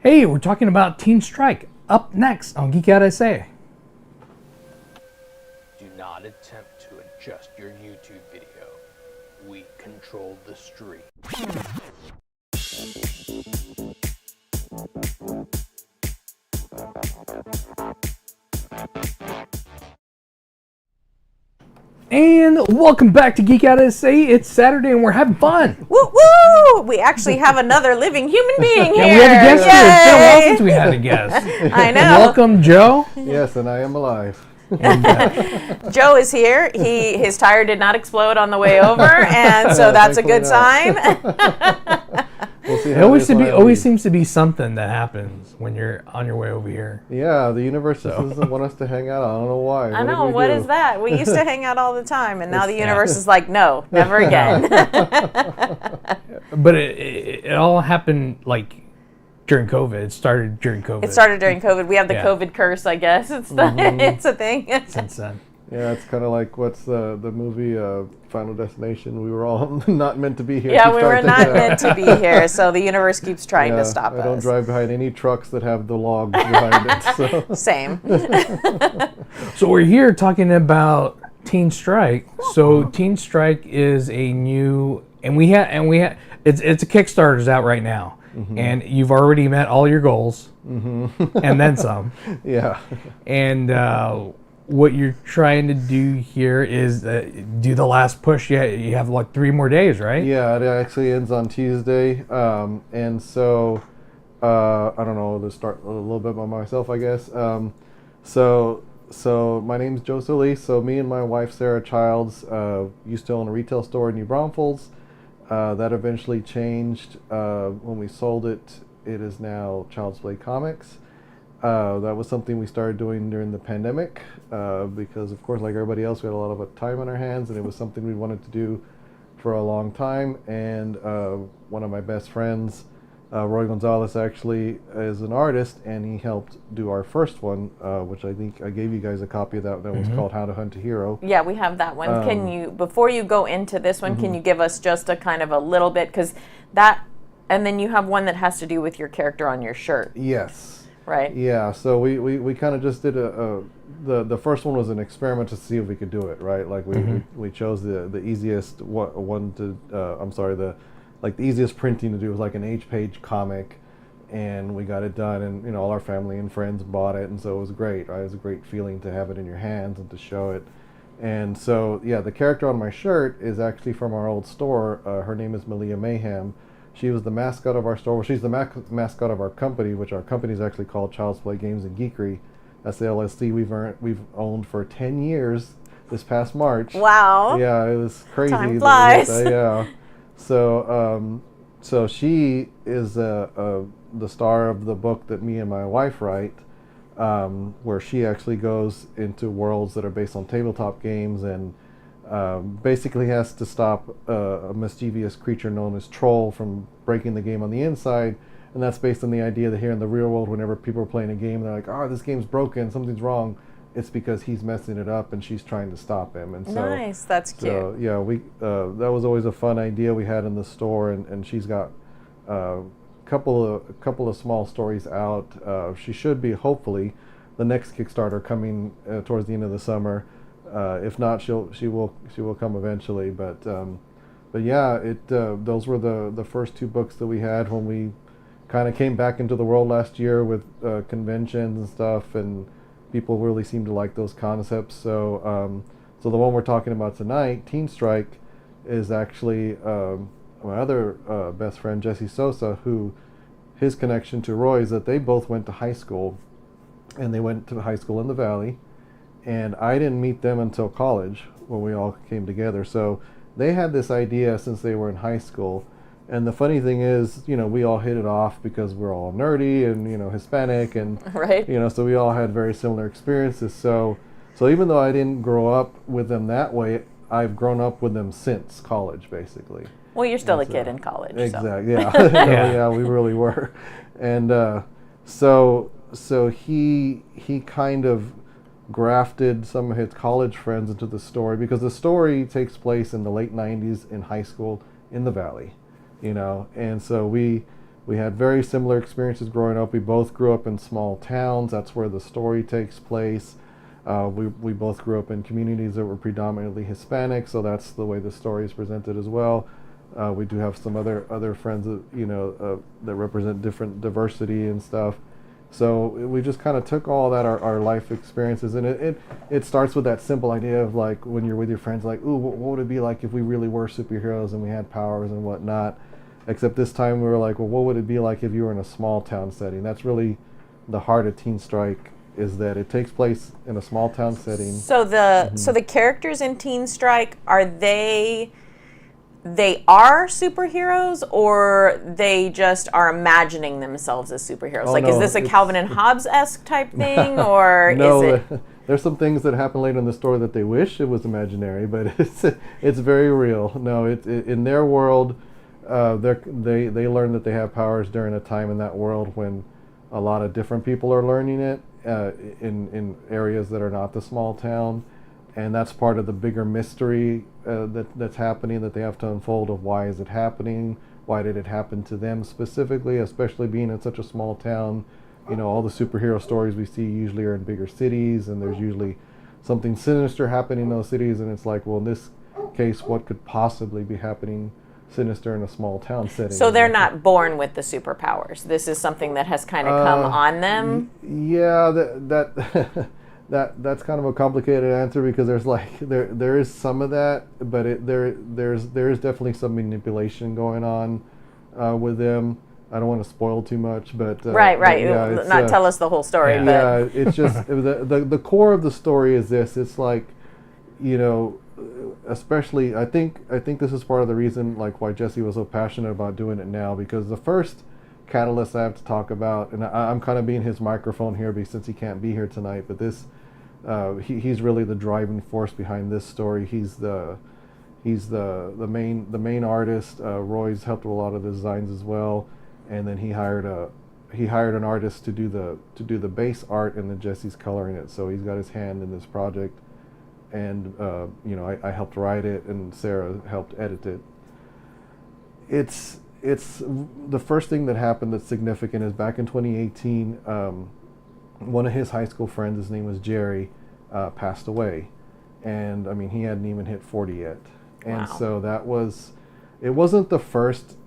Hey, we're talking about TeenStrike. Up next on Geek Out SA. Do not attempt to adjust your YouTube video. We control the stream. And welcome back to Geek Out SA. It's Saturday and we're having fun. Woo woo! We actually have another living human being here. Yeah, we have a guest here. It's been a while Yay! since we had a guest. I know. Welcome, Joe. Yes, and I am alive. Joe is here. His tire did not explode on the way over, and so that's a good sign. We'll see It how always, it is when I always leave. seems to be something that happens when you're on your way over here. Yeah, the universe just doesn't want us to hang out. I don't know why. I know. What is that? We used to hang out all the time, and now the universe is like, no, never again. But it all happened like during COVID. It started during COVID. It started during COVID. We have the Yeah. COVID curse, I guess. It's it's a thing. Since then. Yeah, it's kind of like what's the movie Final Destination? We were all not meant to be here. Yeah, Keep we trying were to not take it out. meant to be here, so the universe keeps trying to stop I don't us. drive behind any trucks that have the logs behind it. So. Same. So we're here talking about TeenStrike. So TeenStrike is a new, and we have it's a Kickstarter's out right now, and you've already met all your goals, and then some. Yeah. And what you're trying to do here is do the last push. You have like 3 more days, right? Yeah, it actually ends on Tuesday, and so I don't know. To start a little bit by myself, I guess. So my name's Joe Solis. So me and my wife Sarah Childs used to own a retail store in New Braunfels. That eventually changed when we sold it. It is now Child's Play Comics. That was something we started doing during the pandemic because, of course, like everybody else, we had a lot of time on our hands, and it was something we wanted to do for a long time. And one of my best friends, Roy Gonzalez, actually is an artist, and he helped do our first one, which I think I gave you guys a copy of that. That was called How to Hunt a Hero. Yeah, we have that one. Can you, before you go into this one, can you give us just a kind of a little bit, because that, and then you have one that has to do with your character on your shirt. Yes. Right. Yeah, so we kind of just did the first one was an experiment to see if we could do it, right? Like we chose the easiest one to the easiest printing to do was like an 8-page comic, and we got it done, and all our family and friends bought it, and so it was great, right? It was a great feeling to have it in your hands and to show it. And so yeah, the character on my shirt is actually from our old store. Her name is Malia Mayhem. She was the mascot of our store. Well, she's the mascot of our company, which our company is actually called Child's Play Games and Geekery. That's the LLC we've owned for 10 years this past March. Wow. Yeah, it was crazy. Time flies. Yeah. So she is the star of the book that me and my wife write, where she actually goes into worlds that are based on tabletop games and basically has to stop a mischievous creature known as Troll from breaking the game on the inside, and that's based on the idea that here in the real world, whenever people are playing a game, they're like, "Oh, this game's broken, something's wrong." It's because he's messing it up, and she's trying to stop him. And so, Nice, that's cute. So yeah, we that was always a fun idea we had in the store, and she's got a couple of small stories out. She should be hopefully the next Kickstarter coming towards the end of the summer. If not, she will come eventually. But yeah, those were the first 2 books that we had when we kind of came back into the world last year with conventions and stuff, and people really seemed to like those concepts. So the one we're talking about tonight, TeenStrike, is actually my other best friend Jesse Sosa, who his connection to Roy is that they both went to high school, and they went to high school in the Valley. And I didn't meet them until college when we all came together. So they had this idea since they were in high school. And the funny thing is, we all hit it off because we're all nerdy and, Hispanic and, Right. So we all had very similar experiences. So even though I didn't grow up with them that way, I've grown up with them since college, basically. Well, you're still a kid in college. Exactly. So. Yeah. Yeah, we really were. And so he kind of grafted some of his college friends into the story, because the story takes place in the late 90s in high school in the Valley, and so we we had very similar experiences growing up. We both grew up in small towns. That's where the story takes place. We both grew up in communities that were predominantly Hispanic, so that's the way the story is presented as well. We do have some other friends that, that represent different diversity and stuff. So we just kind of took all that, our life experiences, and it starts with that simple idea of like when you're with your friends, like, ooh, what would it be like if we really were superheroes and we had powers and whatnot? Except this time we were like, well, what would it be like if you were in a small town setting? That's really the heart of TeenStrike, is that it takes place in a small town setting. So the characters in TeenStrike, are they are superheroes, or they just are imagining themselves as superheroes? Oh, like, no, is this a Calvin and Hobbes-esque type thing, or no, is it? There's some things that happen later in the story that they wish it was imaginary, but it's very real. No, in their world, they learn that they have powers during a time in that world when a lot of different people are learning it in areas that are not the small town. And that's part of the bigger mystery that's happening, that they have to unfold, of why is it happening? Why did it happen to them specifically, especially being in such a small town? All the superhero stories we see usually are in bigger cities, and there's usually something sinister happening in those cities, and it's like, well, in this case, what could possibly be happening sinister in a small town setting? So they're not born with the superpowers. This is something that has kind of come on them? Yeah, that's kind of a complicated answer, because there's there is some of that, but there is definitely some manipulation going on with them. I don't want to spoil too much, but right. Yeah, not tell us the whole story. Yeah. But it's just the core of the story is this. It's like, especially I think this is part of the reason like why Jesse was so passionate about doing it now, because the first catalyst I have to talk about, and I'm kind of being his microphone here since he can't be here tonight, but this he's really the driving force behind this story. He's the main artist. Roy's helped with a lot of the designs as well, and then he hired an artist to do the base art, and then Jesse's coloring it. So he's got his hand in this project, and I helped write it, and Sarah helped edit it. It's the first thing that happened that's significant is back in 2018. One of his high school friends, his name was Jerry, passed away, and I mean he hadn't even hit 40 yet, and Wow. so it wasn't the first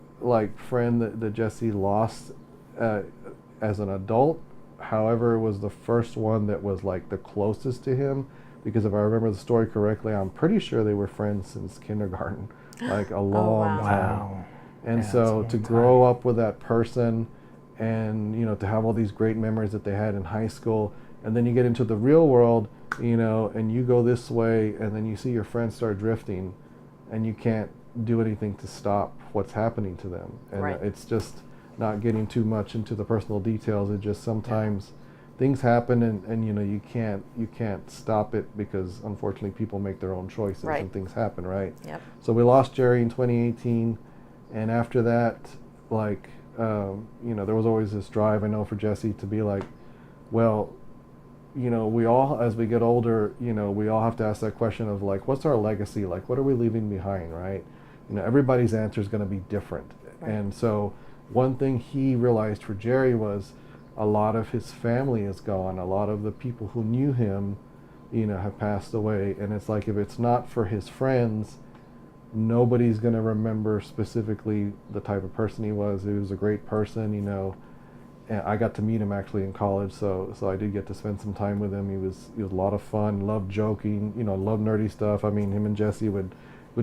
friend that Jesse lost as an adult. However, it was the first one that was like the closest to him, because if I remember the story correctly, I'm pretty sure they were friends since kindergarten, like a long wow. time. Wow. And Yeah, so that's a long to time. grow up with that person, and to have all these great memories that they had in high school, and then you get into the real world, and you go this way, and then you see your friends start drifting, and you can't do anything to stop what's happening to them. And Right. it's just not getting too much into the personal details. It just sometimes things happen, and you can't stop it, because unfortunately people make their own choices, Right. and things happen, right? Yep. So we lost Jerry in 2018, and after that, there was always this drive, I know, for Jesse to be like, well, we all, as we get older, we all have to ask that question of like, what's our legacy? Like, what are we leaving behind, right? Everybody's answer is going to be different. Right. And so one thing he realized for Jerry was a lot of his family is gone. A lot of the people who knew him, have passed away. And it's like, if it's not for his friends, nobody's going to remember specifically the type of person he was. He was a great person, and I got to meet him actually in college, so I did get to spend some time with him. He was a lot of fun, loved joking, loved nerdy stuff. I mean, him and Jesse would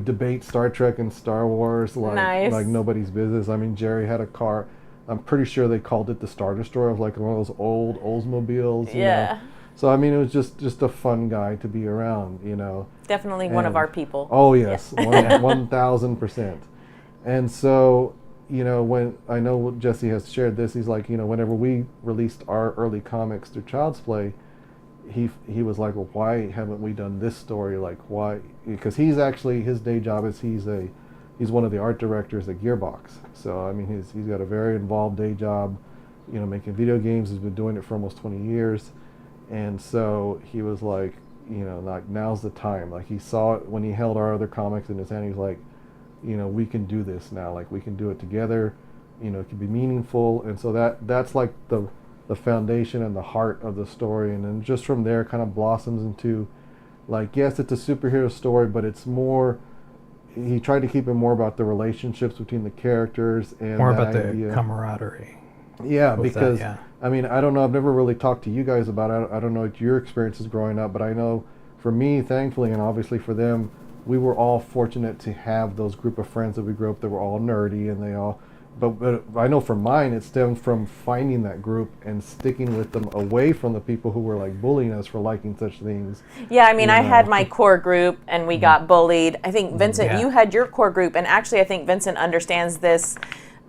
debate Star Trek and Star Wars Nice. like nobody's business. I mean, Jerry had a car. I'm pretty sure they called it the Star Destroyer, of like one of those old Oldsmobiles. Yeah. So I mean, it was just a fun guy to be around, Definitely one of And- our people. Oh yes, 1,000%. And so, when I know Jesse has shared this, he's like, whenever we released our early comics through Child's Play, he was like, well, why haven't we done this story? Like, why? Because he's actually, his day job is he's one of the art directors at Gearbox. So I mean, he's got a very involved day job, making video games. He's been doing it for almost 20 years. And so he was like, like, now's the time. Like, he saw it when he held our other comics in his hand. He was like, we can do this now. Like, we can do it together. it can be meaningful, and so that's like the foundation and the heart of the story, and then just from there kind of blossoms into, like, yes, it's a superhero story, but it's more. He tried to keep it more about the relationships between the characters and More that about idea. the camaraderie. Yeah, with because that, I mean, I don't know. I've never really talked to you guys about it. I don't know what your experiences growing up, but I know for me, thankfully, and obviously for them, we were all fortunate to have those group of friends that we grew up that were all nerdy, and they all. But I know for mine, it stemmed from finding that group and sticking with them away from the people who were like bullying us for liking such things. Yeah, I mean, You I had know. my core group, and we got bullied. I think, Vincent, Yeah. you had your core group, and actually, I think Vincent understands this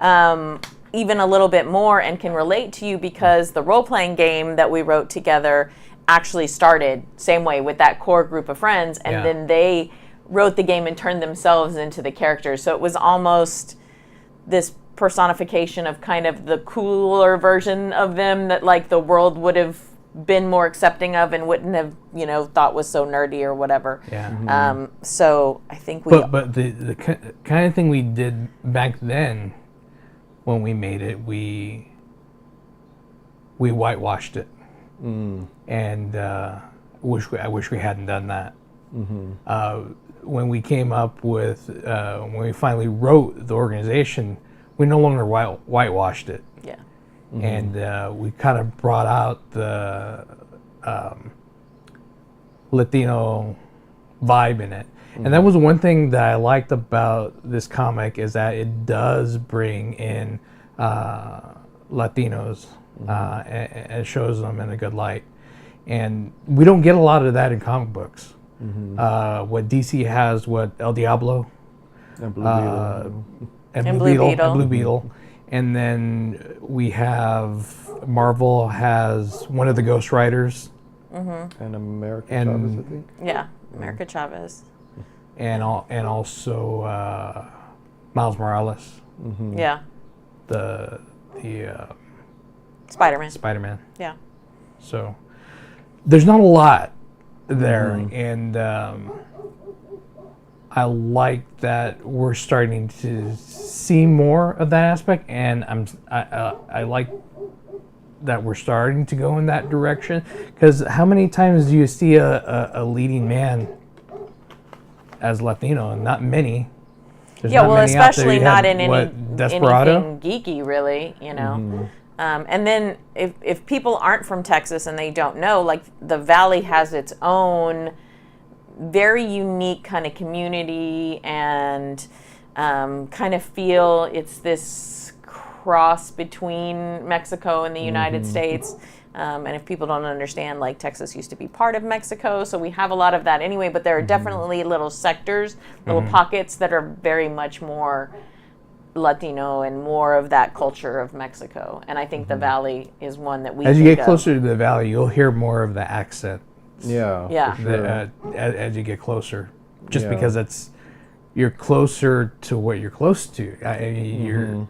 even a little bit more and can relate to you, because the role-playing game that we wrote together actually started same way with that core group of friends, and Yeah. then they wrote the game and turned themselves into the characters. So it was almost this personification of kind of the cooler version of them that, like, the world would have been more accepting of and wouldn't have, thought was so nerdy or whatever. Yeah. So I think we. But the kind of thing we did back then, when we made it, we whitewashed it, and I wish we hadn't done that. When we came up with when we finally wrote the organization, we no longer whitewashed it. Yeah. And we kind of brought out the Latino vibe in it. And that was one thing that I liked about this comic, is that it does bring in Latinos and shows them in a good light. And we don't get a lot of that in comic books. What DC has, El Diablo, And Blue Beetle. And Blue Beetle. And Blue Beetle. And then we have, Marvel has one of the Ghost Riders. And American And- Chavez, I think. Yeah. America Chavez. And also Miles Morales, Yeah. the Spider-Man. Spider-Man. Yeah. So there's not a lot there, and I like that we're starting to see more of that aspect, and I like that we're starting to go in that direction, because how many times do you see a leading man as Latino? Not many. There's Yeah, not well, many out there. especially You not had, in Desperado? anything geeky, really, And then if people aren't from Texas and they don't know, like, the Valley has its own very unique kind of community and kind of feel. It's this cross between Mexico and the United States. And if people don't understand, like, Texas used to be part of Mexico, so we have a lot of that anyway, but there are definitely little sectors, little pockets that are very much more Latino and more of that culture of Mexico. And I think the Valley is one that we As you think get of. closer to the Valley, you'll hear more of the accent. Yeah. Yeah. For sure. As you get closer, just Yeah. because you're closer to what you're close to.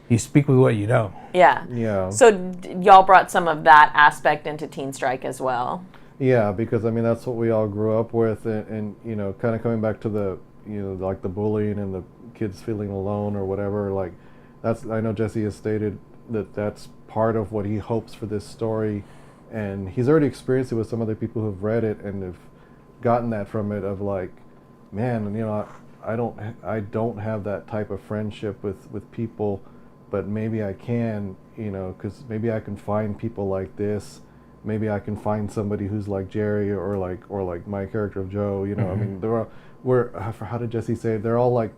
You speak with what you know. Yeah. Yeah. So y'all brought some of that aspect into TeenStrike as well. Yeah, because I mean that's what we all grew up with, and kind of coming back to the like the bullying and the kids feeling alone or whatever. Like I know Jesse has stated that that's part of what he hopes for this story, and he's already experienced it with some other people who've read it and have gotten that from it, of like, man, I don't have that type of friendship with people, but maybe I can, because maybe I can find people like this. Maybe I can find somebody who's like Jerry or like my character of Joe. I mean, how did Jesse say it? They're all like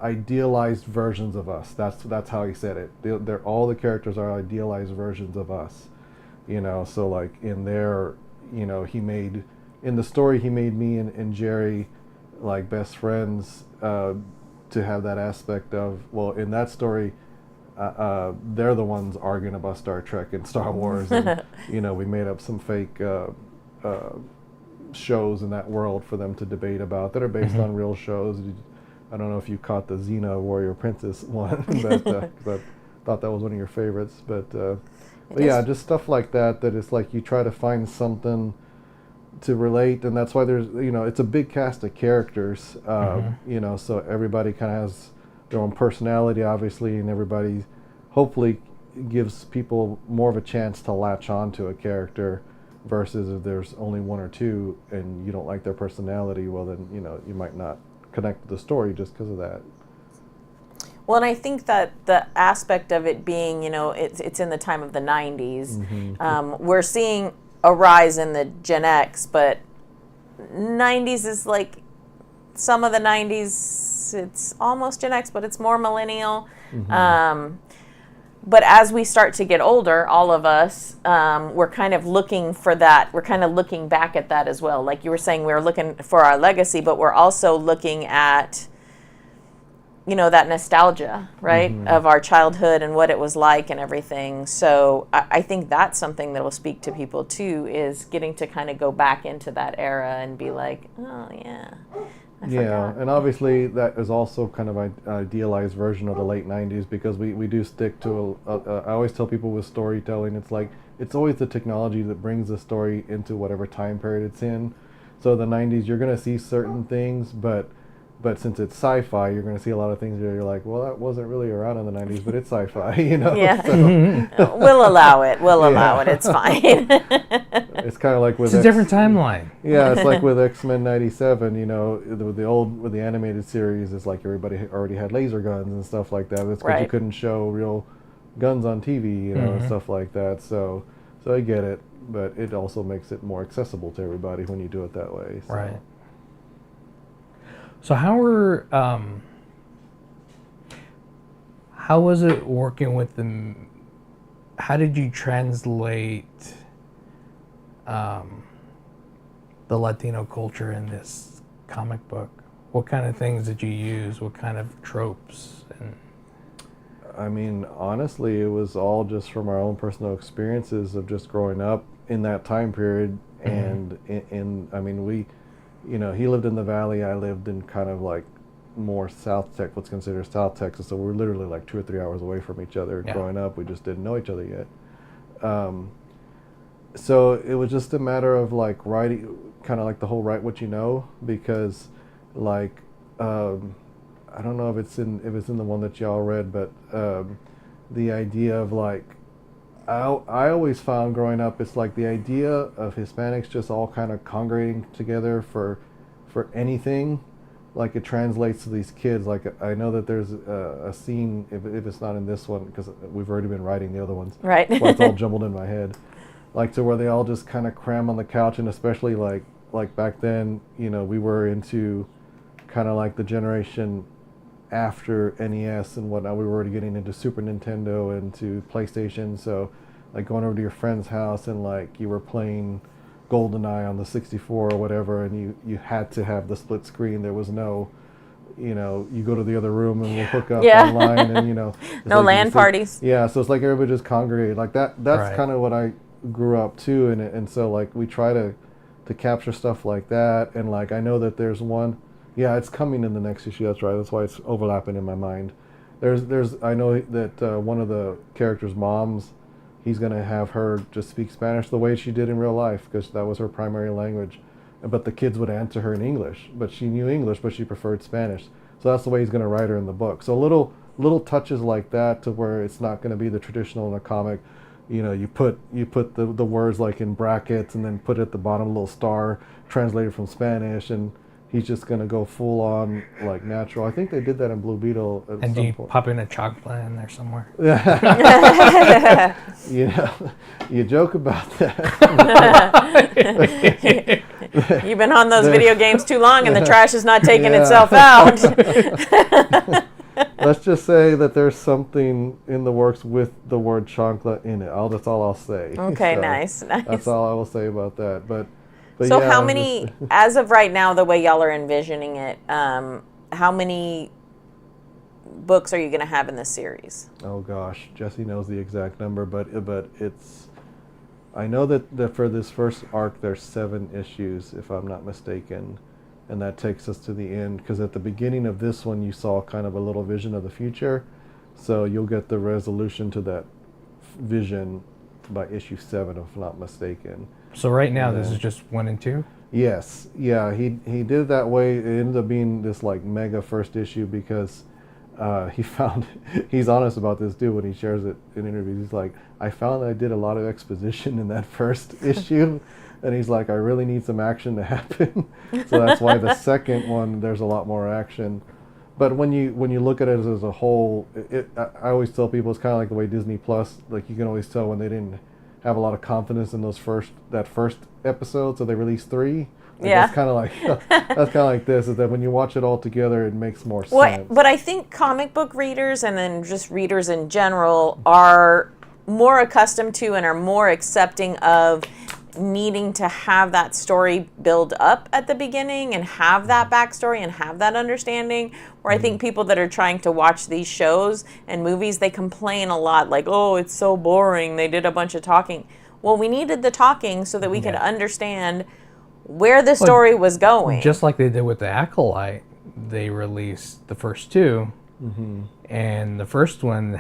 idealized versions of us. That's how he said it. They're all the characters are idealized versions of us. So like in there, he made in the story he made me and Jerry like best friends, to have that aspect of, well, in that story. They're the ones arguing about Star Trek and Star Wars, and we made up some fake shows in that world for them to debate about that are based on real shows. I don't know if you caught the Xena Warrior Princess one, but 'cause I thought that was one of your favorites. But yeah, just stuff like that. That it's like you try to find something to relate, and that's why there's it's a big cast of characters. So everybody kind of has their own personality, obviously, and everybody hopefully gives people more of a chance to latch on to a character versus if there's only one or two and you don't like their personality, well then, you might not connect with the story just because of that. Well, and I think that the aspect of it being, it's in the time of the 90s. We're seeing a rise in the Gen X, but 90s is like some of the 90s, it's almost Gen X, but it's more millennial. But as we start to get older, all of us, we're kind of looking for that. We're kind of looking back at that as well. Like you were saying, we're looking for our legacy, but we're also looking at that nostalgia, right, of our childhood and what it was like and everything. So I think that's something that will speak to people too, is getting to kind of go back into that era and be like, oh yeah, I forgot. And obviously that is also kind of an idealized version of the late 90s, because we do stick to, I always tell people with storytelling, it's like, it's always the technology that brings the story into whatever time period it's in. So the 90s, you're going to see certain things, but since it's sci-fi, you're going to see a lot of things where you're like, well, that wasn't really around in the 90s, but it's sci-fi, Yeah. So. We'll allow it. We'll allow it. It's fine. It's kind of like with It's a different timeline. Yeah, it's like with X-Men 97, with the animated series, it's like everybody already had laser guns and stuff like that. That's because you couldn't show real guns on TV, and stuff like that. So I get it, but it also makes it more accessible to everybody when you do it that way. So. Right. So how was it working with them? How did you translate the Latino culture in this comic book? What kind of things did you use? What kind of tropes? I mean, honestly, it was all just from our own personal experiences of just growing up in that time period. And he lived in the valley, I lived in kind of like more what's considered South Texas, so we're literally like 2 or 3 hours away from each other. Growing up, we just didn't know each other yet. So it was just a matter of like writing, kind of like the whole write what you know, because like, I don't know if it's in the one that y'all read, but the idea of like, I always found growing up, it's like the idea of Hispanics just all kind of congregating together for anything, like it translates to these kids. Like I know that there's a scene, if it's not in this one, because we've already been writing the other ones, right? Where it's all jumbled in my head, like to where they all just kind of cram on the couch, and especially like back then, we were into kind of like the generation after NES and whatnot. We were already getting into Super Nintendo and to PlayStation, so like going over to your friend's house and like you were playing GoldenEye on the 64 or whatever, and you had to have the split screen. There was no, you go to the other room and we'll hook up online, and no like LAN parties. Yeah, so it's like everybody just congregated like that. That's kind of what I grew up to, and so like we try to capture stuff like that, and like I know that there's one. Yeah, it's coming in the next issue. That's right. That's why it's overlapping in my mind. I know that one of the characters' moms, he's going to have her just speak Spanish the way she did in real life, because that was her primary language. But the kids would answer her in English. But she knew English, but she preferred Spanish. So that's the way he's going to write her in the book. So little touches like that, to where it's not going to be the traditional in a comic. You put the words like in brackets, and then put at the bottom a little star translated from Spanish, and he's just going to go full on like natural. I think they did that in Blue Beetle at and some do you point. pop in a chocolate in there somewhere? You joke about that. You've been on those video games too long, and the trash is not taking itself out. Let's just say that there's something in the works with the word chocolate in it. That's all I'll say. Okay, So nice. That's all I will say about that. But so yeah, how many, as of right now, the way y'all are envisioning it, how many books are you going to have in this series? Oh gosh, Jesse knows the exact number, but it's. I know that for this first arc there's 7 issues, if I'm not mistaken, and that takes us to the end. Because at the beginning of this one, you saw kind of a little vision of the future, so you'll get the resolution to that vision by issue 7, if I'm not mistaken. So right now, this is just 1 and 2? Yes. Yeah, he did it that way. It ended up being this like mega first issue because he's honest about this too when he shares it in interviews. He's like, I found that I did a lot of exposition in that first issue, and he's like, I really need some action to happen. So that's why the second one, there's a lot more action. But when you look at it as a whole, I always tell people it's kind of like the way Disney Plus, like you can always tell when they didn't have a lot of confidence in that first episode, so they released 3. Like Yeah. That's kind of like this, is that when you watch it all together, it makes more sense. But I think comic book readers and then just readers in general are more accustomed to and are more accepting of needing to have that story build up at the beginning and have that backstory and have that understanding, where I think people that are trying to watch these shows and movies, they complain a lot like, oh, it's so boring, they did a bunch of talking. Well, we needed the talking so that we could understand where the story was going. Just like they did with the Acolyte, they released the first 2, and the first one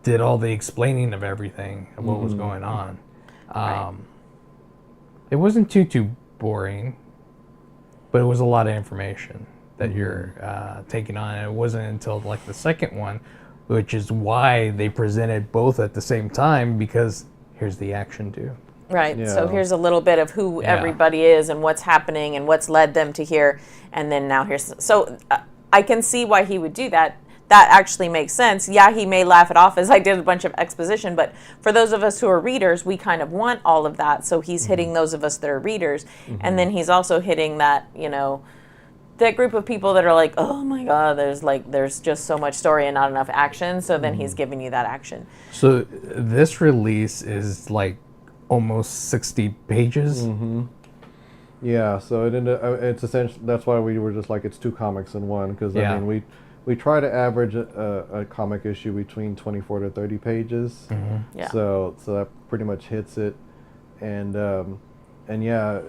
did all the explaining of everything of what was going on. It wasn't too boring, but it was a lot of information that you're taking on. And it wasn't until like the second one, which is why they presented both at the same time, because here's the action too. Right. Yeah. So here's a little bit of who everybody is and what's happening and what's led them to here. And then now here's... So I can see why he would do that. That actually makes sense. Yeah, he may laugh it off as I did a bunch of exposition, but for those of us who are readers, we kind of want all of that. So he's hitting those of us that are readers. And then he's also hitting that, that group of people that are like, oh my God, there's just so much story and not enough action. So then he's giving you that action. So this release is like almost 60 pages. Yeah, so it's essentially, that's why we were just like, it's 2 comics in one, because I mean we try to average a comic issue between 24 to 30 pages. Yeah. So that pretty much hits it, and yeah,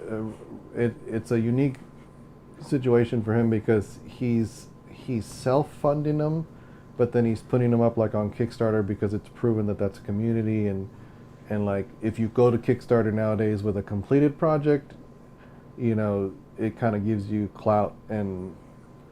it's a unique situation for him because he's self-funding them, but then he's putting them up like on Kickstarter because it's proven that that's a community, and like if you go to Kickstarter nowadays with a completed project, it kind of gives you clout and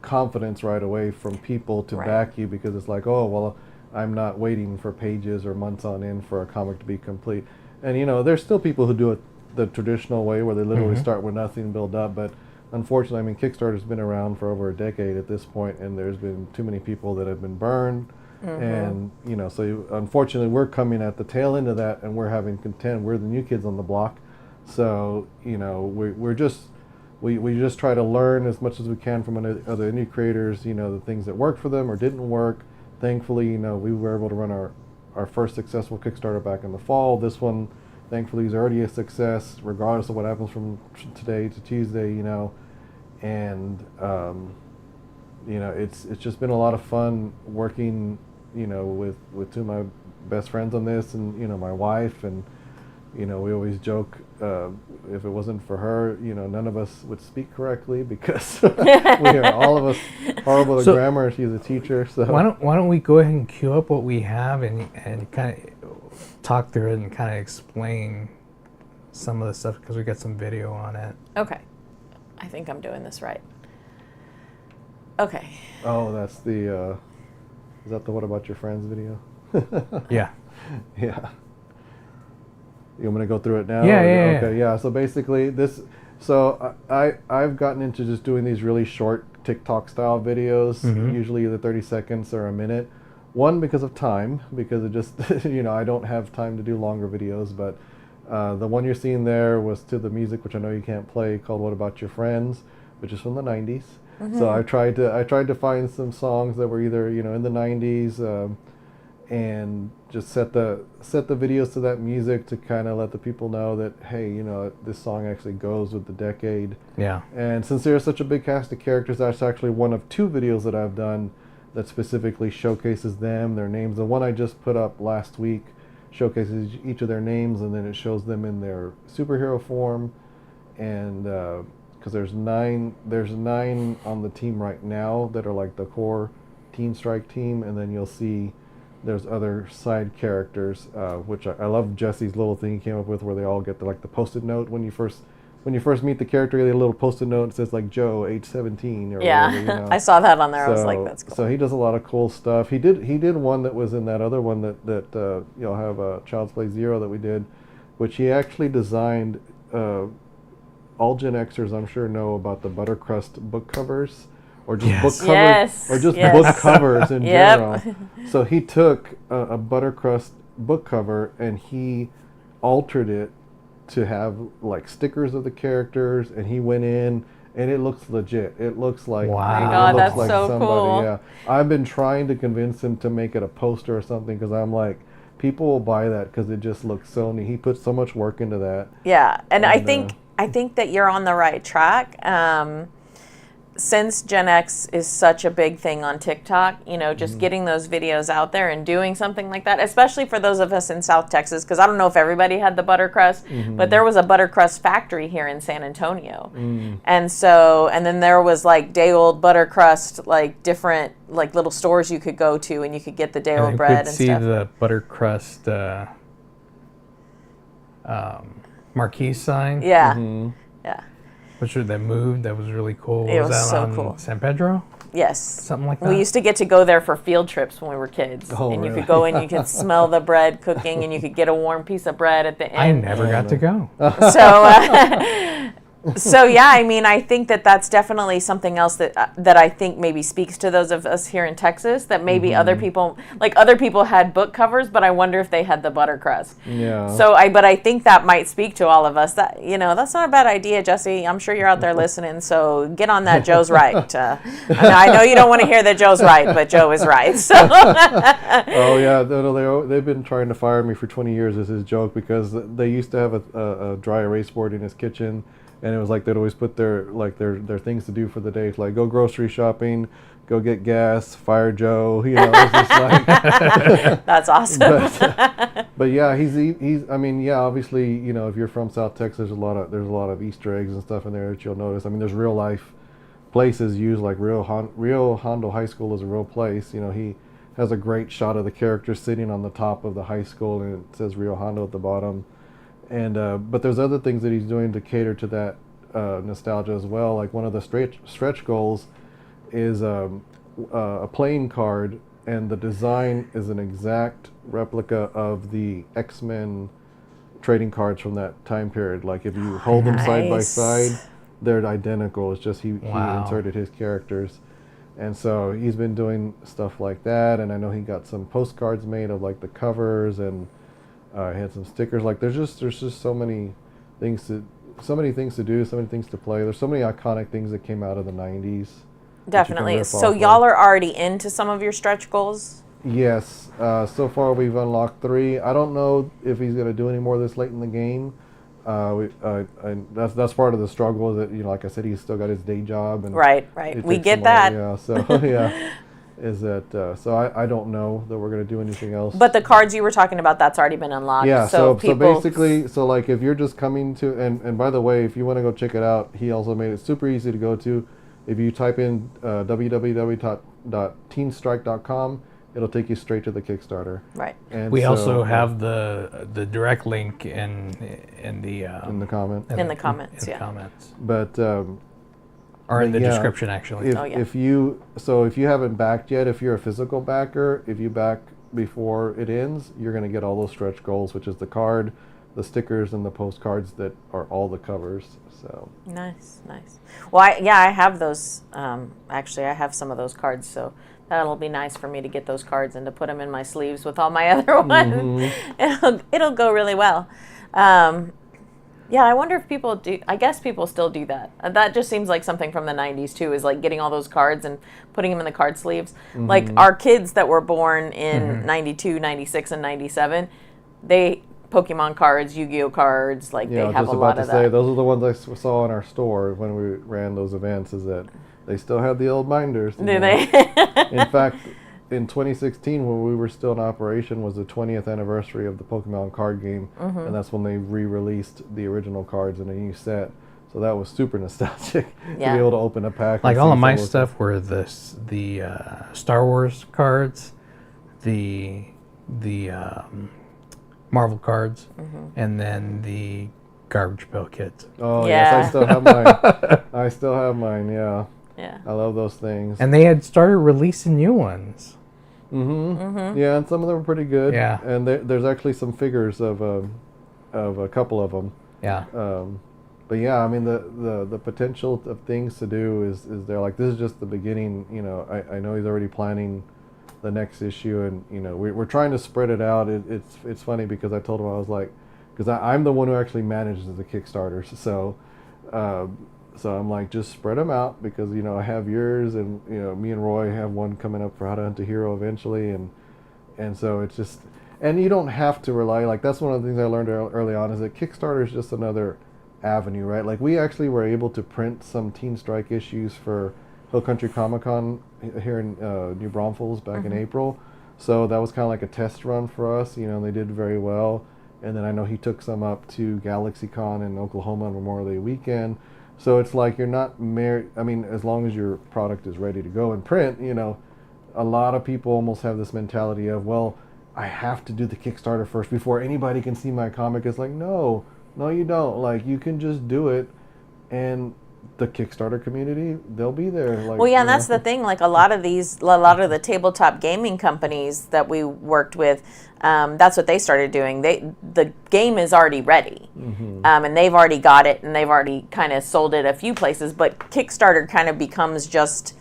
confidence right away from people to back you, because it's like, oh well, I'm not waiting for pages or months on end for a comic to be complete. And there's still people who do it the traditional way where they literally start with nothing and build up, but unfortunately, I mean, Kickstarter's been around for over a decade at this point, and there's been too many people that have been burned. And so unfortunately we're coming at the tail end of that, and we're having contend. We're the new kids on the block, so we just try to learn as much as we can from other indie creators, the things that worked for them or didn't work. Thankfully, we were able to run our first successful Kickstarter back in the fall. This one, thankfully, is already a success, regardless of what happens from today to Tuesday, and it's just been a lot of fun working, with 2 of my best friends on this, and my wife, and we always joke, if it wasn't for her, none of us would speak correctly, because we are all of us horrible at grammar. She's a teacher, so why don't we go ahead and queue up what we have and kind of talk through it and kind of explain some of the stuff, because we got some video on it. Okay. I think I'm doing this right. Okay. Oh, that's the is that the What About Your Friends video? Yeah. Yeah. You want me to go through it now? Yeah. Okay, yeah. So basically I've gotten into just doing these really short TikTok style videos, usually either 30 seconds or a minute. One, because of time, because it just, I don't have time to do longer videos, but the one you're seeing there was to the music, which I know you can't play, called What About Your Friends, which is from the 90s. So I tried to find some songs that were either, in the 90s, and just set the videos to that music to kind of let the people know that, hey, this song actually goes with the decade. Yeah. And since there's such a big cast of characters, that's actually one of 2 videos that I've done that specifically showcases them, their names. The one I just put up last week showcases each of their names, and then it shows them in their superhero form. And because there's 9 on the team right now that are like the core TeenStrike team, and then you'll see there's other side characters, which I love Jesse's little thing he came up with, where they all get the Post-it note when you first when you first meet the character, they have a little post-it note that says like Joe, age 17, or Yeah, whatever, you know. I saw that on there. I was like, that's cool. So he does a lot of cool stuff. He did one that was in that other one that you'll have Child's Play 0 that we did, which he actually designed. All Gen Xers, I'm sure, know about the Buttercrust book covers, or just book covers, Yes. or just Yes. book covers in Yep. general. So he took a Buttercrust book cover and he altered it to have like stickers of the characters, and he went in and it looks legit. It looks like Wow. Oh my It God, looks that's like so cool. Yeah, I've been trying to convince him to make it a poster or something because I'm like, people will buy that because it just looks so neat. He put so much work into that. Yeah, and I And, think that you're on the right track. Since Gen X is such a big thing on TikTok, you know, just getting those videos out there and doing something like that, especially for those of us in South Texas, because I don't know if everybody had the Buttercrust, but there was a Buttercrust factory here in San Antonio. And so, and then there was like day old Buttercrust, like different, like little stores you could go to and you could get the day And old you bread could and see stuff. the Buttercrust marquee sign. Yeah. Yeah. Which that moved. That was really cool. It was that so on cool. San Pedro? Yes. Something like that? We used to get to go there for field trips when we were kids. Oh, and you really? could go and you could smell the bread cooking and you could get a warm piece of bread at the I end. never got to go. So yeah, I mean, I think that that's definitely something else that I think maybe speaks to those of us here in Texas, that maybe other people had book covers, but I wonder if they had the Buttercrust. Yeah. So but I think that might speak to all of us. That, you know, that's not a bad idea, Jesse. I'm sure you're out there listening. So get on that. Joe's right. I know you don't want to hear that Joe's right, but Joe is right. So. Oh yeah, they've been trying to fire me for 20 years as his joke, because they used to have a dry erase board in his kitchen, and it was like they'd always put their things to do for the day, like go grocery shopping, go get gas, fire Joe. You know, it's just like That's awesome. but yeah, he's. I mean, yeah, obviously, you know, if you're from South Texas, there's a lot of Easter eggs and stuff in there that you'll notice. I mean, there's real life places used, like Rio Hondo High School is a real place. You know, he has a great shot of the character sitting on the top of the high school, and it says Rio Hondo at the bottom. And but there's other things that he's doing to cater to that nostalgia as well. Like one of the stretch goals is a playing card, and the design is an exact replica of the X-Men trading cards from that time period. Like if you hold them side by Nice. side, they're identical. It's just he Wow. inserted his characters. And so he's been doing stuff like that, and I know he got some postcards made of like the covers, and he had some stickers. Like there's just so many things to do, so many things to play. There's so many iconic things that came out of the 90s. Definitely. So y'all are already into some of your stretch goals? Yes. So far we've unlocked 3. I don't know if he's going to do any more this late in the game. And that's part of the struggle, that, you know, like I said, he's still got his day job, and Right. it We takes get him that. yeah. So yeah, is that so? I don't know that we're going to do anything else. But the cards you were talking about, that's already been unlocked. Yeah, So so people, basically, so like if you're just coming to, and by the way, if you want to go check it out, he also made it super easy to go to. If you type in www.teenstrike.com, it'll take you straight to the Kickstarter. Right. And We so, also have the direct link in the in the comment. In the comments, in yeah. the comments, But or in the yeah, description actually. Oh, yeah. if you haven't backed yet, if you're a physical backer, if you back before it ends, you're going to get all those stretch goals, which is the card, the stickers, and the postcards that are all the covers. So Nice. Well, I have those. Actually, I have some of those cards, so that'll be nice for me to get those cards and to put them in my sleeves with all my other ones. It'll go really well. Yeah, I wonder if people do. I guess people still do that. That just seems like something from the 90s too, is like getting all those cards and putting them in the card sleeves. Like our kids that were born in 92, 96, and 97, they Pokemon cards, Yu-Gi-Oh cards, like yeah, they have just a about lot to of say, that. those are the ones I saw in our store when we ran those events. Is that they still have the old binders? you Do know. they? In fact, in 2016, when we were still in operation, was the 20th anniversary of the Pokemon card game, and that's when they re-released the original cards in a new set. So that was super nostalgic to be Yeah. able to open a pack. Like and all see of my some those- stuff were the Star Wars cards, the Marvel cards, and then the Garbage Pail Kids. Oh Yeah. yes, I still have mine. I still have mine. Yeah, Yeah. I love those things. And they had started releasing new ones. Yeah, and some of them are pretty good. Yeah. And there's actually some figures of a couple of them. Yeah. But yeah, I mean the potential of things to do is there. Like, this is just the beginning. You know, I know he's already planning the next issue, and you know we're trying to spread it out. It's funny because I told him, I was like, because I'm the one who actually manages the Kickstarters, so I'm like, just spread them out, because you know I have yours, and you know me and Roy have one coming up for How to Hunt a Hero eventually, and so it's just, and you don't have to rely, like, that's one of the things I learned early on, is that Kickstarter is just another avenue, right? Like, we actually were able to print some TeenStrike issues for Hill Country Comic Con here in New Braunfels back in April. So that was kind of like a test run for us, you know, and they did very well. And then I know he took some up to GalaxyCon in Oklahoma on Memorial Day weekend. So it's like, you're not married, I mean, as long as your product is ready to go in print, you know, a lot of people almost have this mentality of, well, I have to do the Kickstarter first before anybody can see my comic. It's like, no, you don't. Like, you can just do it, and the Kickstarter community, they'll be there. Like, Well, yeah, and that's the thing. Like, a lot of the tabletop gaming companies that we worked with, that's what they started doing. The game is already ready, and they've already got it, and they've already kind of sold it a few places. But Kickstarter kind of becomes just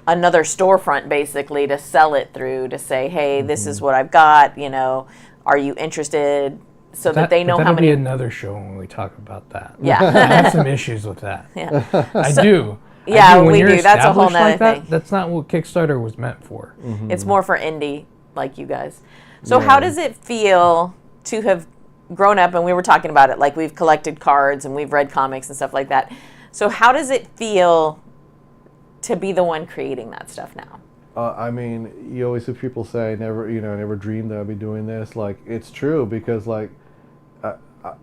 another storefront, basically, to sell it through, to say, hey, this is what I've got. You know, are you interested? So that they know how many. That'll be another show when we talk about that. Yeah. I have some issues with that. Yeah. I do. Yeah, When we you're do. That's a whole established nother like that, thing. That's not what Kickstarter was meant for. It's more for indie, like you guys. So how does it feel to have grown up, and we were talking about it, like, we've collected cards and we've read comics and stuff like that. So how does it feel to be the one creating that stuff now? I mean, you always hear people say, never dreamed that I'd be doing this. Like, it's true, because, like,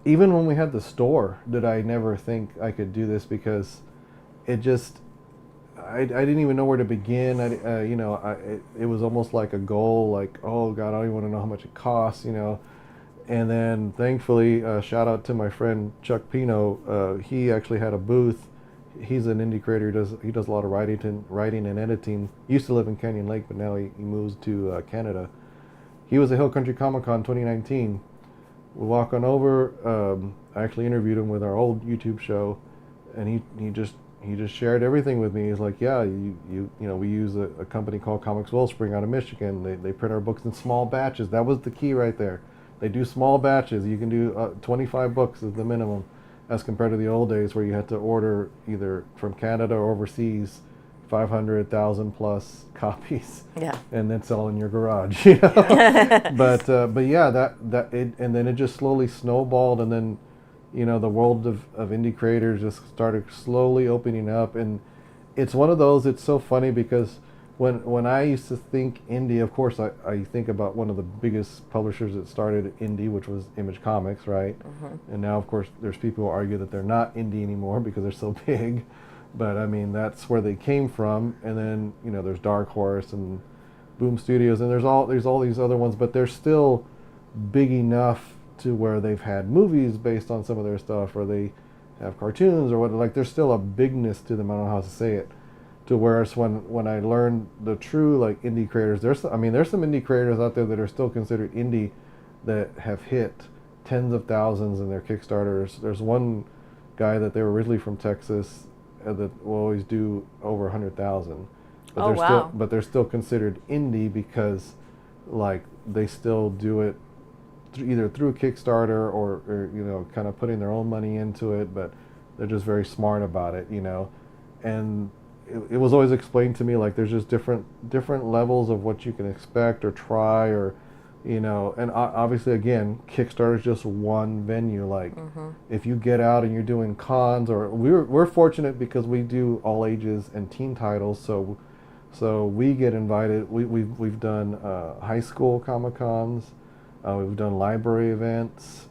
even when we had the store, did I never think I could do this, because it just, I didn't even know where to begin. It was almost like a goal, like, oh God, I don't even want to know how much it costs, you know. And then thankfully, shout out to my friend Chuck Pino. He actually had a booth. He's an indie creator. He does a lot of writing and editing. He used to live in Canyon Lake, but now he moves to Canada. He was at Hill Country Comic Con 2019. We walk on over. I actually interviewed him with our old YouTube show, and he just shared everything with me. He's like, yeah, you know, we use a company called Comics Wellspring out of Michigan. They print our books in small batches. That was the key right there. They do small batches. You can do 25 books is the minimum, as compared to the old days where you had to order either from Canada or overseas 500,000 plus copies, Yeah. and then sell in your garage, you know. but yeah, and then it just slowly snowballed, and then, you know, the world of indie creators just started slowly opening up, and it's one of those. It's so funny because when I used to think indie, of course I think about one of the biggest publishers that started indie, which was Image Comics, right? And now, of course, there's people who argue that they're not indie anymore because they're so big. But I mean, that's where they came from. And then, you know, there's Dark Horse and Boom Studios, and there's all these other ones, but they're still big enough to where they've had movies based on some of their stuff, or they have cartoons or what. Like, there's still a bigness to them. I don't know how to say it. To whereas when I learned the true, like, indie creators, there's some indie creators out there that are still considered indie that have hit tens of thousands in their Kickstarters. There's one guy that they were originally from Texas that will always do over 100,000. But Oh, they're wow. still, but they're still considered indie because, like, they still do it either through Kickstarter or you know, kind of putting their own money into it. But they're just very smart about it, you know. And it was always explained to me, like, there's just different levels of what you can expect or try, or, you know. And obviously, again, Kickstarter is just one venue. Like, if you get out and you're doing cons, or we're fortunate because we do all ages and teen titles, so we get invited. We've done high school Comic Cons, we've done library events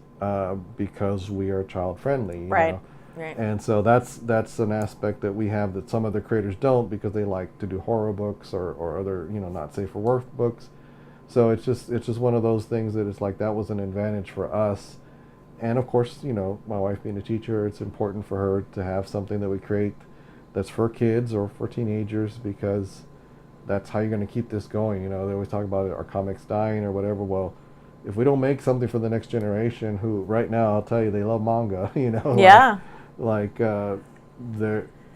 because we are child friendly, you Right. know? Right. And so that's an aspect that we have that some other creators don't, because they like to do horror books or other, you know, not safe for work books. So it's just one of those things that it's like, that was an advantage for us. And of course, you know, my wife being a teacher, it's important for her to have something that we create that's for kids or for teenagers, because that's how you're going to keep this going. You know, they always talk about our comics dying or whatever. Well, if we don't make something for the next generation, who right now, I'll tell you, they love manga, you know. Yeah.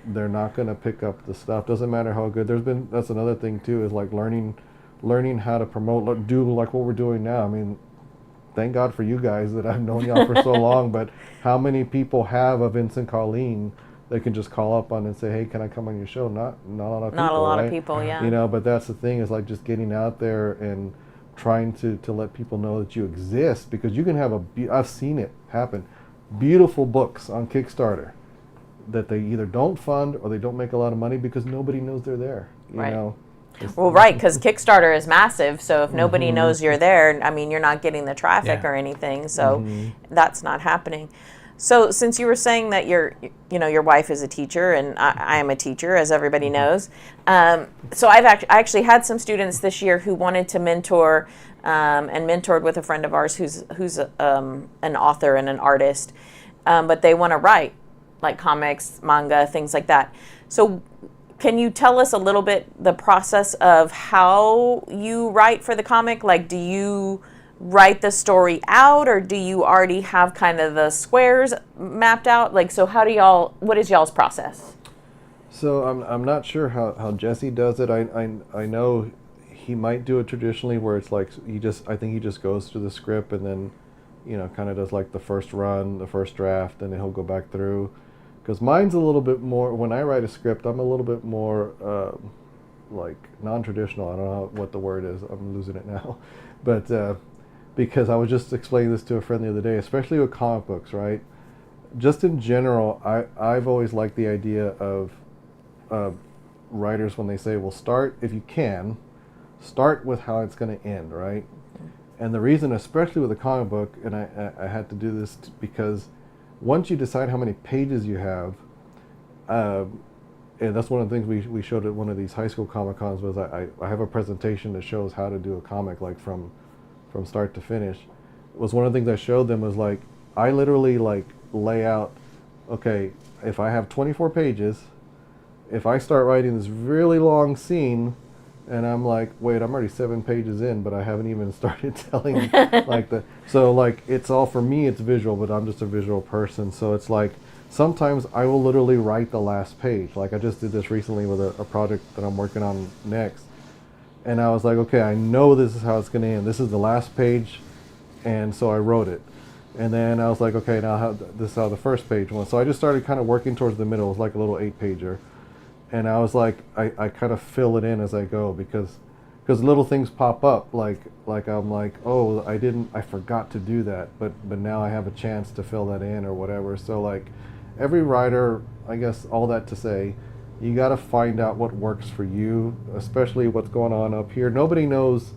They're not going to pick up the stuff. Doesn't matter how good. That's another thing too, is like learning how to promote, do like what we're doing now. I mean, thank God for you guys that I've known y'all for so long, but how many people have a Vincent Colleen they can just call up on and say, hey, can I come on your show? Not a lot of people. Not a lot right? of people, yeah. You know, but that's the thing, is like just getting out there and trying to let people know that you exist, because you can have I've seen it happen, beautiful books on Kickstarter that they either don't fund or they don't make a lot of money because nobody knows they're there. You Right. know? Well, right, because Kickstarter is massive, so if nobody knows you're there, I mean, you're not getting the traffic or anything, so that's not happening. So since you were saying that your wife is a teacher, and I am a teacher, as everybody knows, so I actually had some students this year who wanted to mentor, and mentored with a friend of ours who's an author and an artist, but they want to write, like comics, manga, things like that. So can you tell us a little bit the process of how you write for the comic? Like, do you write the story out, or do you already have kind of the squares mapped out? Like, so what is y'all's process? So I'm not sure how Jesse does it. I know he might do it traditionally, where it's like I think he just goes through the script and then, you know, kind of does like the first run, the first draft, and then he'll go back through. Because mine's a little bit more, when I write a script, I'm a little bit more like non-traditional. I don't know what the word is. I'm losing it now. But because I was just explaining this to a friend the other day, especially with comic books, right? Just in general, I've always liked the idea of writers when they say, well, if you can, start with how it's going to end, right? And the reason, especially with a comic book, and I had to do this because once you decide how many pages you have, and that's one of the things we showed at one of these high school Comic-Cons, was I have a presentation that shows how to do a comic, like from start to finish. It was one of the things I showed them, was like, I literally like lay out, okay, if I have 24 pages, if I start writing this really long scene, and I'm like, wait, I'm already 7 pages in, but I haven't even started telling like so like, it's all, for me, it's visual, but I'm just a visual person. So it's like, sometimes I will literally write the last page. Like I just did this recently with a project that I'm working on next. And I was like, okay, I know this is how it's going to end. This is the last page. And so I wrote it. And then I was like, okay, now this is how the first page went. So I just started kind of working towards the middle. It was like a little 8-pager. And I was like, I kind of fill it in as I go, because little things pop up. Like I'm like, oh, I forgot to do that. But now I have a chance to fill that in or whatever. So like every writer, I guess all that to say, you got to find out what works for you, especially what's going on up here. Nobody knows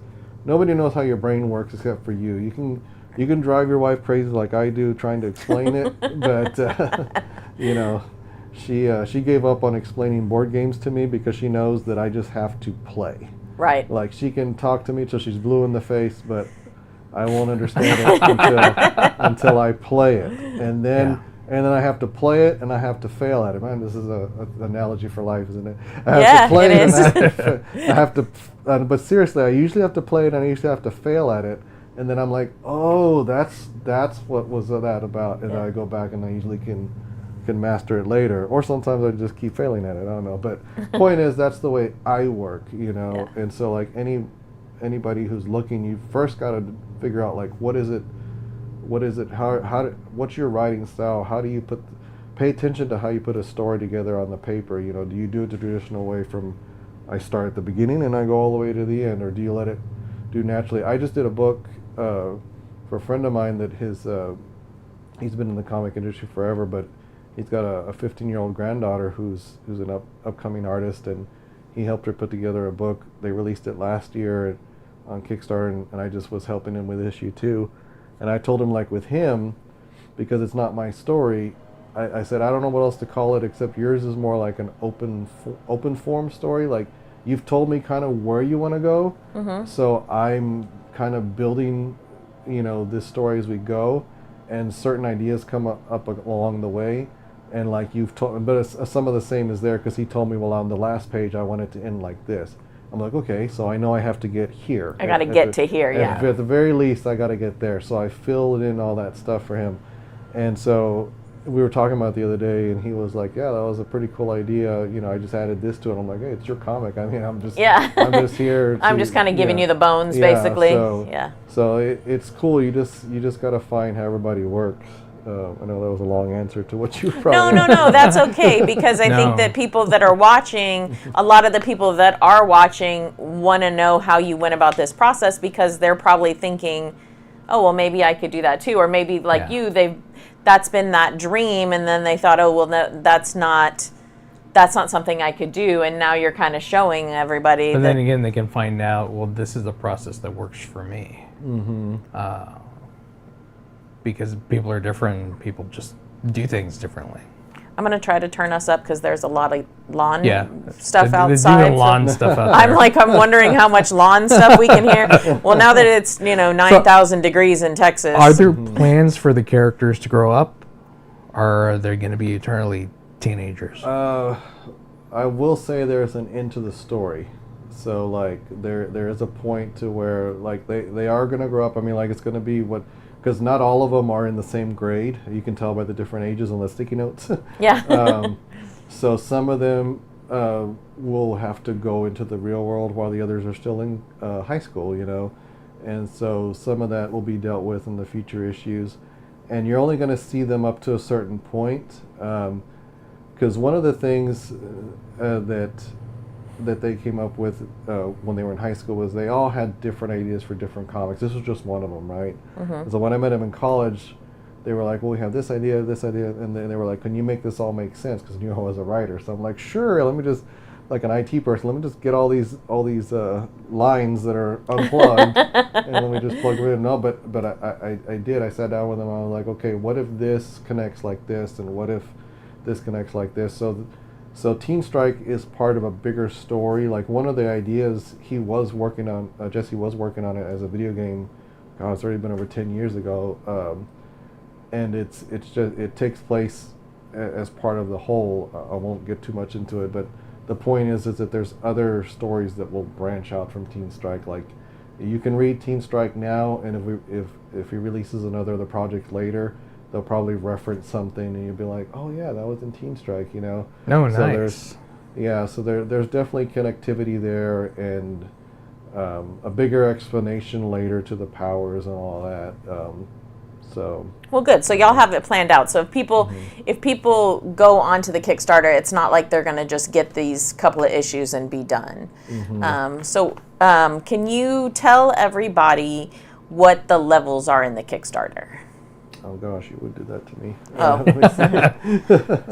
how your brain works except for you. You can drive your wife crazy like I do trying to explain it, but you know, she gave up on explaining board games to me because she knows that I just have to play. Right. Like she can talk to me till she's blue in the face, but I won't understand it until I play it, and then. And then I have to play it, and I have to fail at it. Man, this is an analogy for life, isn't it? I have to play it, and I have to but seriously, I usually have to play it, and I usually have to fail at it. And then I'm like, oh, that's what was that about. And then I go back, and I usually can master it later. Or sometimes I just keep failing at it. I don't know. But point is, that's the way I work, you know. Yeah. And so, like, anybody who's looking, you first got to figure out, like, what is it? What's your writing style? How do you pay attention to how you put a story together on the paper? You know, do you do it the traditional way from I start at the beginning and I go all the way to the end, or do you let it do naturally? I just did a book for a friend of mine that he's been in the comic industry forever, but he's got a 15-year-old granddaughter who's an upcoming artist, and he helped her put together a book. They released it last year on Kickstarter, and I just was helping him with issue 2. And I told him, like, with him, because it's not my story, I said, I don't know what else to call it, except yours is more like an open form story. Like, you've told me kind of where you want to go, so I'm kind of building, you know, this story as we go. and certain ideas come up along the way, and like you've told, but some of the same is there because he told me, well, on the last page I want it to end like this. I'm like, okay, so I know I have to get here. I got to get to here, yeah. At the very least, I got to get there. So I filled in all that stuff for him, and so we were talking about it the other day, and he was like, yeah, that was a pretty cool idea. You know, I just added this to it. I'm like, hey, it's your comic. I mean, I'm just here. I'm just kind of giving you the bones, Yeah, basically. So, so it's cool. You just got to find how everybody works. I know that was a long answer to what you probably... No, that's okay, because I think that people that are watching, a lot of the people that are watching want to know how you went about this process, because they're probably thinking, oh, well, maybe I could do that too. Or maybe like that's been that dream, and then they thought, oh, well, no, that's not something I could do, and now you're kind of showing everybody. But then again, they can find out, well, this is a process that works for me. Because people are different, people just do things differently. I'm going to try to turn us up because there's a lot of lawn stuff They're outside. doing lawn stuff out there. I'm wondering how much lawn stuff we can hear. Well, now that it's 9,000 degrees in Texas. Are there plans for the characters to grow up, or are they going to be eternally teenagers? I will say there's an end to the story. So like there is a point to where like they are going to grow up. I mean, like it's going to be what... Because not all of them are in the same grade. You can tell by the different ages on the sticky notes. Yeah. So some of them will have to go into the real world while the others are still in high school, And so some of that will be dealt with in the future issues. And you're only going to see them up to a certain point. Because one of the things that they came up with when they were in high school was they all had different ideas for different comics. This was just one of them, right? So when I met them in college, they were like, well, we have this idea, and then they were like, can you make this all make sense? Because I knew I was a writer. So I'm like, sure, let me just, like an IT person, let me just get all these lines that are unplugged and let me just plug them in. No, but I did. I sat down with them. I was like, okay, what if this connects like this, and what if this connects like this? So TeenStrike is part of a bigger story. Like one of the ideas he was working on, Jesse was working on it as a video game. God, it's already been over 10 years ago, and it takes place as part of the whole. I won't get too much into it, but the point is that there's other stories that will branch out from TeenStrike. Like you can read TeenStrike now, and if he releases another project later, they'll probably reference something, and you'll be like, "Oh yeah, that was in TeenStrike," No, so nice. There's definitely connectivity there, and a bigger explanation later to the powers and all that. Well, good. So y'all have it planned out. So if people go onto the Kickstarter, it's not like they're going to just get these couple of issues and be done. Can you tell everybody what the levels are in the Kickstarter? Oh gosh, you would do that to me. Oh.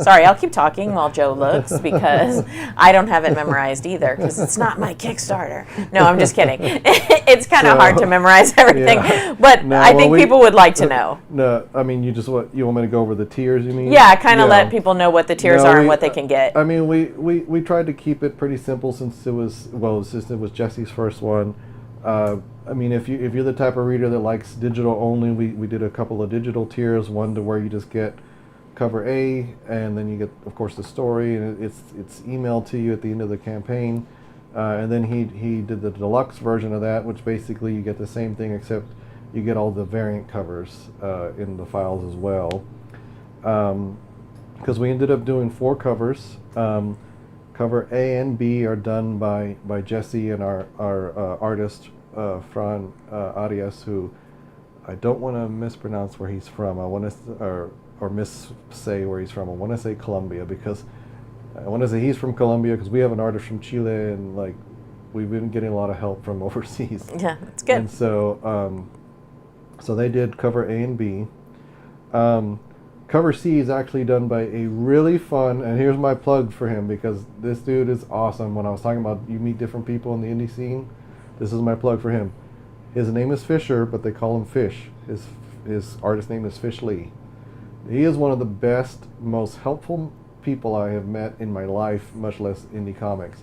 Sorry, I'll keep talking while Joe looks, because I don't have it memorized either, because it's not my Kickstarter. No, I'm just kidding. It's kind of hard to memorize everything, but I think people would like to know. No, I mean, you want me to go over the tiers, you mean? Yeah, kind of let people know what the tiers are and what they can get. I mean, we tried to keep it pretty simple since it was Jesse's first one. I mean, if you're the type of reader that likes digital only, we did a couple of digital tiers. One to where you just get cover A, and then you get, of course, the story, and it's emailed to you at the end of the campaign. And then he did the deluxe version of that, which basically you get the same thing, except you get all the variant covers in the files as well. Because we ended up doing 4 covers. Cover A and B are done by Jesse and our artist, Fran Arias, who I don't want to mispronounce where he's from. I want to or missay where he's from. I want to say Colombia, because I want to say he's from Colombia, because we have an artist from Chile, and like we've been getting a lot of help from overseas. Yeah, that's good. And so so they did cover A and B. Cover C is actually done by a really fun, and here's my plug for him, because this dude is awesome. When I was talking about you meet different people in the indie scene, this is my plug for him. His name is Fisher, but they call him Fish. His artist name is Fish Lee. He is one of the best, most helpful people I have met in my life, much less indie comics.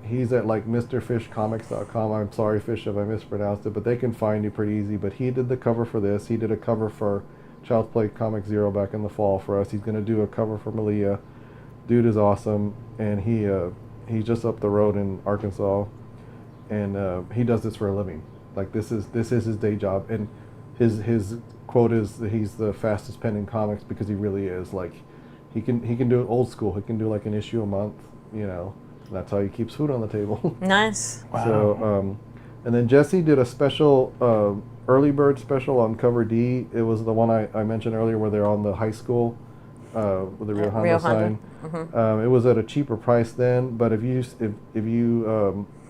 he's at like MrFishComics.com. I'm sorry, Fish, if I mispronounced it, but they can find you pretty easy. But he did the cover for this. He did a cover for Child's Play Comic Zero back in the fall for us. He's going to do a cover for Malia. Dude is awesome, and he's just up the road in Arkansas, and he does this for a living. Like this is his day job, and his quote is that he's the fastest pen in comics because he really is. Like he can do it old school. He can do like an issue a month, you know. And that's how he keeps food on the table. Nice. Wow. So and then Jesse did a special early bird special on cover D. It was the one I mentioned earlier where they're on the high school with the Rio Hondo sign. Mm-hmm. It was at a cheaper price then, but if you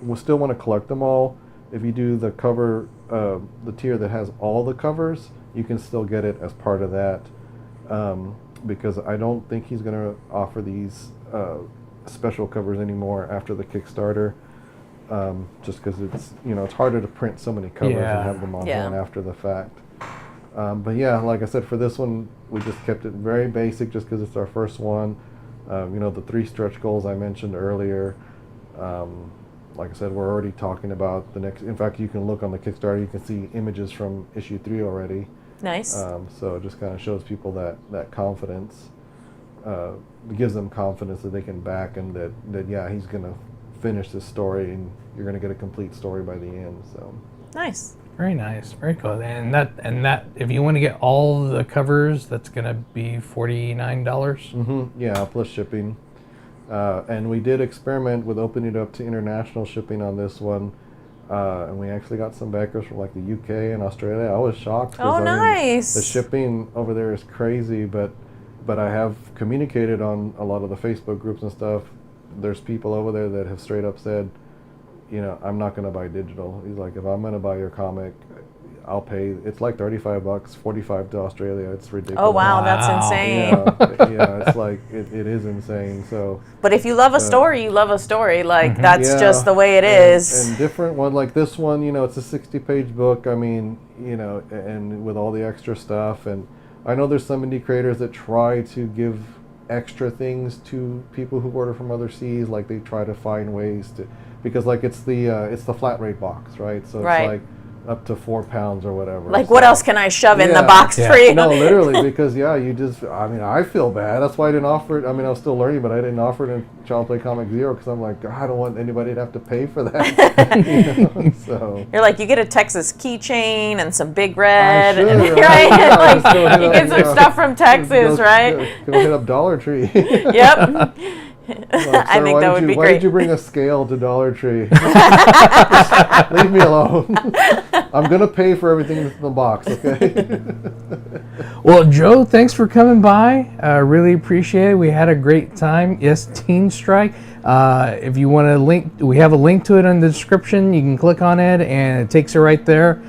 will still want to collect them all, if you do the cover, the tier that has all the covers, you can still get it as part of that. Because I don't think he's going to offer these special covers anymore after the Kickstarter. Just because it's harder to print so many covers and have them on hand after the fact. But yeah, like I said, for this one, we just kept it very basic just because it's our first one. The 3 stretch goals I mentioned earlier. Like I said, we're already talking about the next. In fact, you can look on the Kickstarter. You can see images from issue 3 already. Nice. So it just kind of shows people that confidence. Gives them confidence that they can back and that yeah, he's going to finish this story and you're going to get a complete story by the end. So Nice. Very nice, very cool. And that if you want to get all the covers, that's gonna be $49. Mm-hmm. Yeah, plus shipping. And we did experiment with opening it up to international shipping on this one, and we actually got some backers from like the UK and Australia. I was shocked. Oh, nice. The shipping over there is crazy, but I have communicated on a lot of the Facebook groups and stuff. There's people over there that have straight up said, I'm not going to buy digital. He's like, if I'm going to buy your comic, I'll pay. It's like $35, $45 to Australia. It's ridiculous. Oh, wow, that's insane. Yeah, it's like, it is insane. So. But if you love a story, you love a story. Like, that's just the way it is. And different one, like this one, it's a 60-page book. I mean, and with all the extra stuff. And I know there's some indie creators that try to give extra things to people who order from overseas. Like they try to find ways to, because like it's the flat rate box, right? So it's like up to 4 pounds or whatever. Like, what else can I shove in the box for you? No, literally, because I feel bad. That's why I didn't offer it. I mean, I was still learning, but I didn't offer it in Child Play Comic Zero because I'm like, I don't want anybody to have to pay for that. So you're like, you get a Texas keychain and some Big Red, and right? You get some stuff from Texas, right? Go hit up Dollar Tree. Yep. I think that would be Why great. did you bring a scale to Dollar Tree? Leave me alone. I'm going to pay for everything that's in the box, okay? Well, Joe, thanks for coming by. Really appreciate it. We had a great time. Yes, TeenStrike. If you want to link, we have a link to it in the description. You can click on it, and it takes you right there.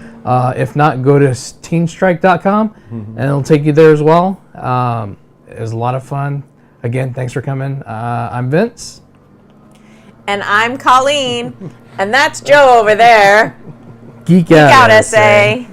If not, go to TeenStrike.com, and it'll take you there as well. It was a lot of fun. Again, thanks for coming. I'm Vince. And I'm Colleen. And that's Joe over there. Geek Out SA.